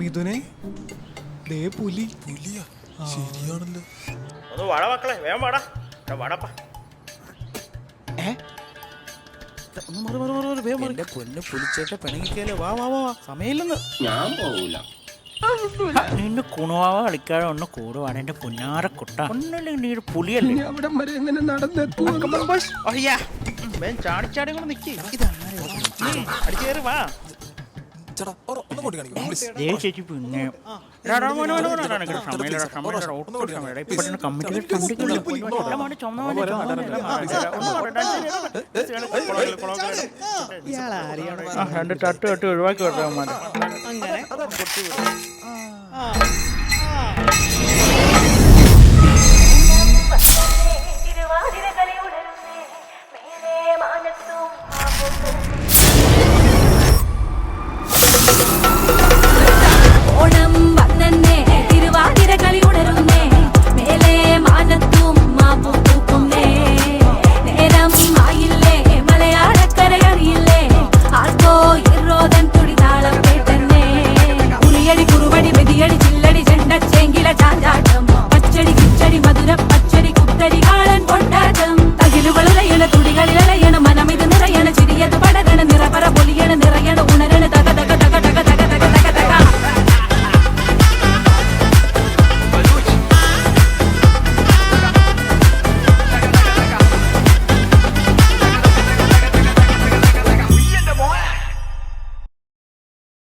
മിഥുനെ ദേ പുലി. പുലിയാ? ശരിയാണല്ലോ. ഒന്ന് വാടാ മക്കളെ, വേഗം വാടാ. വാടാപ്പാ. എന്റെ പൊന്ന് പുലിച്ചേട്ട പിണങ്ങിക്കല്ലേ. വാ വാ വാ, സമയമില്ലെന്ന്. ഞാൻ പോകൂല. നിന്റെ കുണുവാവ കളിക്കാതെ ഒന്ന് കൂടുവാണ് എന്റെ പുന്നാര കുട്ട. ഒന്നല്ലെങ്കിൽ നീ ഒരു പുലിയല്ലേ. അവിടെ വരെ എങ്ങനെ നടന്നെത്തും? ചാടിച്ചാടി കൂടെ നിക്ക്. ഇതാണ് അടിച്ചേറി വാ. ചേട്ടാ ഒന്ന് കൂട്ടി കാണിക്കും പ്ലീസ്. ചേച്ചി പിന്നെ രണ്ട് തട്ട് തട്ട് ഒഴിവാക്കി വിടാൻ